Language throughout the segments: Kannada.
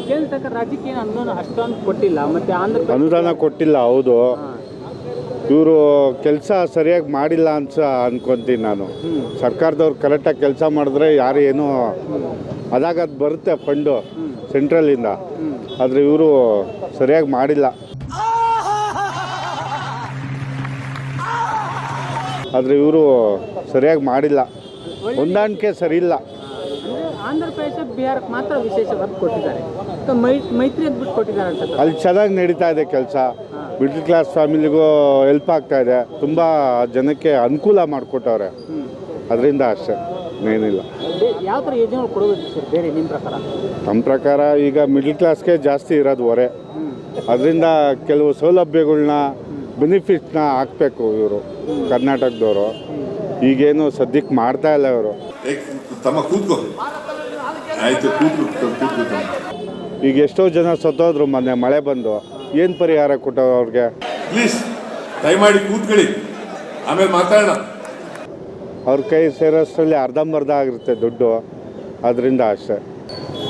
ಕೇಂದ್ರ ಸರ್ಕಾರ ರಾಜ್ಯಕ್ಕೆ ಏನು ಅಷ್ಟೊಂದು ಕೊಟ್ಟಿಲ್ಲ, ಮತ್ತೆ ಅನುದಾನ ಕೊಟ್ಟಿಲ್ಲ. ಹೌದು, ಇವರು ಕೆಲಸ ಸರಿಯಾಗಿ ಮಾಡಿಲ್ಲ ಅನ್ಕೊಂತೀನಿ ನಾನು. ಸರ್ಕಾರದವ್ರು ಕರೆಕ್ಟಾಗಿ ಕೆಲಸ ಮಾಡಿದ್ರೆ ಯಾರು ಏನೂ ಅದಾಗ ಅದು ಬರುತ್ತೆ ಫಂಡು ಸೆಂಟ್ರಲಿಂದ, ಆದರೆ ಇವರು ಸರಿಯಾಗಿ ಮಾಡಿಲ್ಲ. ಹೊಂದಾಣಿಕೆ ಸರಿ ಇಲ್ಲ. ಆಂಧ್ರ ಪ್ರದೇಶ ಬಿಹಾರಕ್ಕೆ ಮಾತ್ರ ವಿಶೇಷ ವರ್ಕ್ ಕೊಟ್ಟಿದ್ದಾರೆ, ಮೈತ್ರಿ ಅಂತ ಬಿಟ್ಟು ಕೊಟ್ಟಿದ್ದಾರೆ ಅನ್ಸುತ್ತೆ. ಅಲ್ಲಿ ಚೆನ್ನಾಗಿ ನಡೀತಾ ಇದೆ ಕೆಲಸ. ಮಿಡ್ಲ್ ಕ್ಲಾಸ್ ಫ್ಯಾಮಿಲಿಗೂ ಹೆಲ್ಪ್ ಆಗ್ತಾ ಇದೆ, ತುಂಬ ಜನಕ್ಕೆ ಅನುಕೂಲ ಮಾಡಿಕೊಟ್ಟವ್ರೆ. ಅದರಿಂದ ಅಷ್ಟೇ, ಏನಿಲ್ಲ. ಯಾವ ಥರ ಯೋಜನೆಗಳು ಕೊಡಬೇಕು ಸರ್ ಬೇರೆ ನಿಮ್ಮ ಪ್ರಕಾರ? ನಮ್ಮ ಪ್ರಕಾರ ಈಗ ಮಿಡ್ಲ್ ಕ್ಲಾಸ್ಗೆ ಜಾಸ್ತಿ ಇರೋದು ಹೊರೆ. ಅದರಿಂದ ಕೆಲವು ಸೌಲಭ್ಯಗಳನ್ನ ಬೆನಿಫಿಟ್ಸ್ನ ಹಾಕಬೇಕು ಇವರು ಕರ್ನಾಟಕದವರು. ಈಗೇನು ಸದ್ಯಕ್ಕೆ ಮಾಡ್ತಾ ಇಲ್ಲ ಇವರು. ಈಗ ಎಷ್ಟೋ ಜನ ಸತ್ತೋದ್ರು ಮೊನ್ನೆ ಮಳೆ ಬಂದು. ಏನು ಪರಿಹಾರ ಕೊಟ್ಟವ್ರು ಅವ್ರಿಗೆ? ಪ್ಲೀಸ್ ದಯಮಾಡಿ ಕೂತ್ಕೊಳ್ಳಿ, ಆಮೇಲೆ ಮಾತಾಡೋಣ. ಅವ್ರ ಕೈ ಸೇರೋಷ್ಟರಲ್ಲಿ ಅರ್ಧಂಬರ್ಧ ಆಗಿರುತ್ತೆ ದುಡ್ಡು. ಅದರಿಂದ ಅಷ್ಟೇ.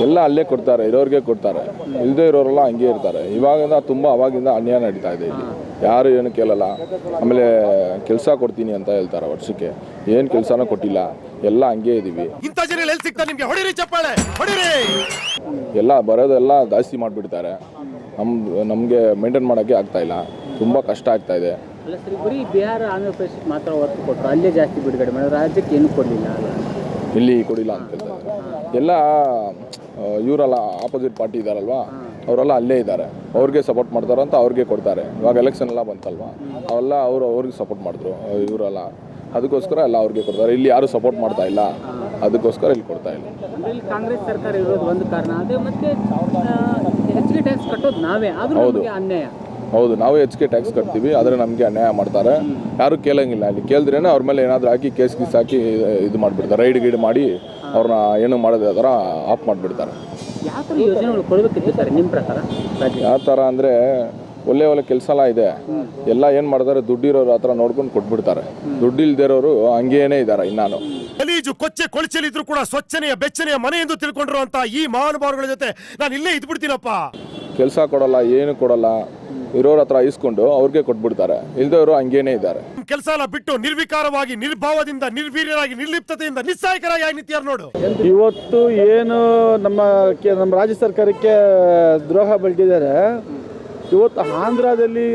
ಎಲ್ಲ ಅಲ್ಲೇ ಕೊಡ್ತಾರೆ, ಇರೋರಿಗೆ ಕೊಡ್ತಾರೆ, ಇಲ್ಲದೇ ಇರೋರೆಲ್ಲ ಹಂಗೆ ಇರ್ತಾರೆ. ಇವಾಗಿಂದ ತುಂಬ ಅವಾಗಿಂದ ಅನ್ಯಾಯ ನಡೀತಾ ಇದೆ ಇಲ್ಲಿ. ಯಾರು ಏನು ಕೇಳಲ್ಲ. ಆಮೇಲೆ ಕೆಲಸ ಕೊಡ್ತೀನಿ ಅಂತ ಹೇಳ್ತಾರೆ, ವರ್ಷಕ್ಕೆ ಏನು ಕೆಲಸನೂ ಕೊಟ್ಟಿಲ್ಲ. ಎಲ್ಲ ಹಂಗೆ ಇದ್ದೀವಿ. ಎಲ್ಲ ಬರೋದೆಲ್ಲ ಜಾಸ್ತಿ ಮಾಡಿಬಿಡ್ತಾರೆ. ನಮಗೆ ಮೇಂಟೈನ್ ಮಾಡೋಕ್ಕೆ ಆಗ್ತಾಯಿಲ್ಲ, ತುಂಬ ಕಷ್ಟ ಆಗ್ತಾ ಇದೆ. ಅಲ್ಲ ಸರಿ, ಬರೀ ಬಿಹಾರ ಆಂಧ್ರ ಪ್ರದೇಶ ಮಾತ್ರ ಒತ್ತು ಕೊಟ್ಟರು, ಅಲ್ಲೇ ಜಾಸ್ತಿ ಬಿಡುಗಡೆ ಮಾಡಿದ್ರು, ರಾಜ್ಯಕ್ಕೆ ಏನು ಕೊಡಲಿಲ್ಲ. ಇಲ್ಲಿ ಕೊಡಿಲ್ಲ ಅಂತ ಹೇಳ್ತಾರೆ. ಎಲ್ಲ ಇವರೆಲ್ಲ ಆಪೋಸಿಟ್ ಪಾರ್ಟಿ ಇದ್ದಾರಲ್ವ, ಅವರೆಲ್ಲ ಅಲ್ಲೇ ಇದ್ದಾರೆ. ಅವ್ರಿಗೆ ಸಪೋರ್ಟ್ ಮಾಡ್ತಾರೆ ಅಂತ ಅವ್ರಿಗೆ ಕೊಡ್ತಾರೆ. ಇವಾಗ ಎಲೆಕ್ಷನ್ ಎಲ್ಲ ಬಂತಲ್ವ, ಅವೆಲ್ಲ ಅವ್ರಿಗೆ ಸಪೋರ್ಟ್ ಮಾಡಿದ್ರು ಇವರೆಲ್ಲ. ಅದಕ್ಕೋಸ್ಕರ ಎಲ್ಲ ಅವ್ರಿಗೆ ಕೊಡ್ತಾರೆ. ಇಲ್ಲಿ ಯಾರು ಸಪೋರ್ಟ್ ಮಾಡ್ತಾ ಇಲ್ಲ, ಅದಕ್ಕೋಸ್ಕರ ಇಲ್ಲಿ ಕೊಡ್ತಾ ಇಲ್ಲ. ಇಲ್ಲಿ ಕಾಂಗ್ರೆಸ್ ಸರ್ಕಾರ ಇರೋದು ಒಂದು ಕಾರಣ, ಅದೇ ಮತ್ತೆ ಹೆಚ್ಚಿಗೆ ಟ್ಯಾಕ್ಸ್ ಕಟ್ಟೋದು ನಾವೇ, ಆದ್ರೂ ಅನ್ಯಾಯ. ಹೌದು, ನಾವು ಹೆಚ್ಚಿಗೆ ಟ್ಯಾಕ್ಸ್ ಕಟ್ತೀವಿ, ಆದರೆ ನಮಗೆ ಅನ್ಯಾಯ ಮಾಡ್ತಾರೆ. ಯಾರು ಕೇಳಂಗಿಲ್ಲ. ಇಲ್ಲಿ ಕೇಳಿದ್ರೇನೆ ಅವ್ರ ಮೇಲೆ ಏನಾದರೂ ಹಾಕಿ ಕೇಸ್ ಹಾಕಿ ಇದು ಮಾಡಿಬಿಡ್ತಾರೆ. ರೈಡ್ ಗೀಡ್ ಮಾಡಿ ಅವ್ರನ್ನ ಏನು ಮಾಡೋದೇ ಥರ ಆಫ್ ಮಾಡಿಬಿಡ್ತಾರೆ. ಯಾವ ಥರ ಯೋಜನೆಗಳು ಕೊಡಬೇಕಿತ್ತು ನಿಮ್ಮ ಪ್ರಕಾರ? ಯಾವ ಥರ ಅಂದರೆ ಒಳ್ಳೆ ಕೆಲಸ ಎಲ್ಲ ಇದೆ. ಎಲ್ಲ ಏನು ಮಾಡ್ತಾರೆ, ದುಡ್ಡಿರೋರು ಹತ್ರ ನೋಡ್ಕೊಂಡು ಕೊಟ್ಬಿಡ್ತಾರೆ. ದುಡ್ಡಿಲ್ದಿರೋರು ಹಂಗೇನೇ ಇದ್ದಾರೆ. ಇನ್ನಾನು ಗಲೀಜು ಕೊಚ್ಚೆ ಕೊಳಚೆಲಿದ್ರು ಕೂಡ ಸ್ವಚ್ಛನೆಯ ಬೆಚ್ಚನೆಯ ಮನೆ ಎಂದು ತಿಳ್ಕೊಂಡಿರುವಂತ ಈ ಮಹಾನುಭಾವಗಳ ಜೊತೆ ನಾನು ಇಲ್ಲೇ ಇದ್ಬಿಡ್ತೀನಪ್ಪ. ಕೆಲಸ ಕೊಡಲ್ಲ, ಏನು ಕೊಡಲ್ಲ. ಇರೋರ ಹತ್ರ ಇಸ್ಕೊಂಡು ಅವ್ರಿಗೆ ಕೊಟ್ಬಿಡ್ತಾರೆ. ಇಲ್ದವರು ಹಂಗೇನೇ ಇದ್ದಾರೆ. ಕೆಲಸ ಎಲ್ಲ ಬಿಟ್ಟು ನಿರ್ವಿಕಾರವಾಗಿ, ನಿರ್ಭಾವದಿಂದ, ನಿರ್ವೀರ್ಯರಾಗಿ, ನಿರ್ಲಿಪ್ತತೆಯಿಂದ ನಿಸ್ಸಹಾಯಕರಾಗಿ ನಿಂತಿದ್ದಾರೆ ನೋಡು. ಇವತ್ತು ಏನು ನಮ್ಮ ರಾಜ್ಯ ಸರ್ಕಾರಕ್ಕೆ ದ್ರೋಹ ಬಲ್ಟಿದ್ದಾರೆ. ಇವತ್ತು ಆಂಧ್ರದಲ್ಲಿ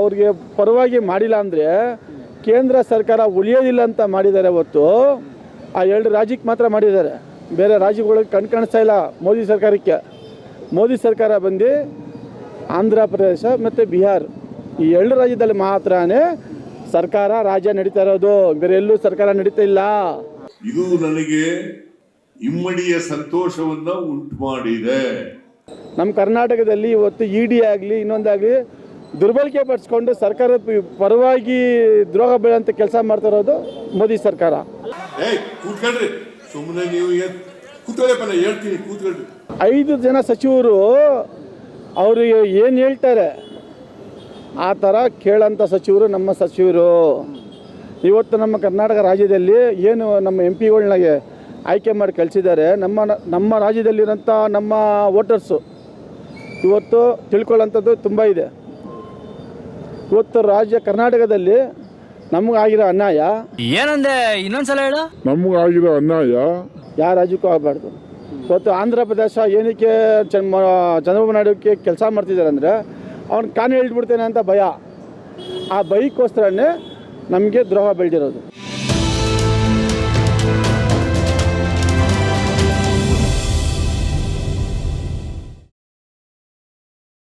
ಅವ್ರಿಗೆ ಪರವಾಗಿ ಮಾಡಿಲ್ಲ ಅಂದರೆ ಕೇಂದ್ರ ಸರ್ಕಾರ ಉಳಿಯೋದಿಲ್ಲ ಅಂತ ಮಾಡಿದ್ದಾರೆ. ಇವತ್ತು ಆ 2 ರಾಜ್ಯಕ್ಕೆ ಮಾತ್ರ ಮಾಡಿದ್ದಾರೆ, ಬೇರೆ ರಾಜ್ಯಗಳಿಗೆ ಕಾಣಿಸ್ತಾ ಇಲ್ಲ. ಮೋದಿ ಸರ್ಕಾರ ಬಂದು ಆಂಧ್ರ ಪ್ರದೇಶ ಮತ್ತು ಬಿಹಾರ್ ಈ 2 ರಾಜ್ಯದಲ್ಲಿ ಮಾತ್ರನೇ ಸರ್ಕಾರ ರಾಜ್ಯ ನಡೀತಾ ಇರೋದು, ಬೇರೆ ಎಲ್ಲೂ ಸರ್ಕಾರ ನಡೀತಾ ಇಲ್ಲ. ಇದು ನನಗೆ ಇಮ್ಮಡಿಯ ಸಂತೋಷವನ್ನ ಉಂಟು ಮಾಡಿದೆ. ನಮ್ಮ ಕರ್ನಾಟಕದಲ್ಲಿ ಇವತ್ತು ಇಡಿ ಆಗಲಿ ಇನ್ನೊಂದಾಗಲಿ ದುರ್ಬಳಕೆ ಪಡಿಸ್ಕೊಂಡು ಸರ್ಕಾರದ ಪರವಾಗಿ ದ್ರೋಹ ಬೀಳಂತ ಕೆಲಸ ಮಾಡ್ತಾ ಇರೋದು ಮೋದಿ ಸರ್ಕಾರ. ಕೂತ್ಕೊಳ್ರಿ, ಸುಮ್ಮನೆ ನೀವು ಕೂತ್ಕೊಳ್ಳಪ್ಪ, ಹೇಳ್ತೀನಿ, ಕೂತ್ಕೊಳ್ರಿ. 5 ಜನ ಸಚಿವರು ಅವ್ರಿಗೆ ಏನು ಹೇಳ್ತಾರೆ ಆ ಥರ ಕೇಳೋಂಥ ಸಚಿವರು ನಮ್ಮ ಸಚಿವರು. ಇವತ್ತು ನಮ್ಮ ಕರ್ನಾಟಕ ರಾಜ್ಯದಲ್ಲಿ ಏನು ನಮ್ಮ MP ಗಳನ್ನಾಗೆ ಆಯ್ಕೆ ಮಾಡಿ ಕಳಿಸಿದ್ದಾರೆ, ನಮ್ಮ ರಾಜ್ಯದಲ್ಲಿರೋಂಥ ನಮ್ಮ ವೋಟರ್ಸು ಇವತ್ತು ತಿಳ್ಕೊಳ್ಳೋಂಥದ್ದು ತುಂಬ ಇದೆ. ಇವತ್ತು ಕರ್ನಾಟಕದಲ್ಲಿ ನಮಗಾಗಿರೋ ಅನ್ಯಾಯ ಏನಂದೆ, ಇನ್ನೊಂದ್ಸಲ ಹೇಳು. ನಮಗಾಗಿರೋ ಅನ್ಯಾಯ ಯಾವ ರಾಜ್ಯಕ್ಕೂ ಆಗಬಾರ್ದು. ಇವತ್ತು ಆಂಧ್ರ ಪ್ರದೇಶ ಏನಕ್ಕೆ ಚಂದ್ರಬಾಬು ನಾಯ್ಡುಕ್ಕೆ ಕೆಲಸ ಮಾಡ್ತಿದ್ದಾರೆ ಅಂದರೆ ಅವ್ನು ಕಾನೇ ಹೇಳ್ಬಿಡ್ತೇನೆ ಅಂತ ಭಯ. ಆ ಭಯಕ್ಕೋಸ್ಕರನೇ ನಮಗೆ ದ್ರೋಹ ಬೆಳೆದಿರೋದು.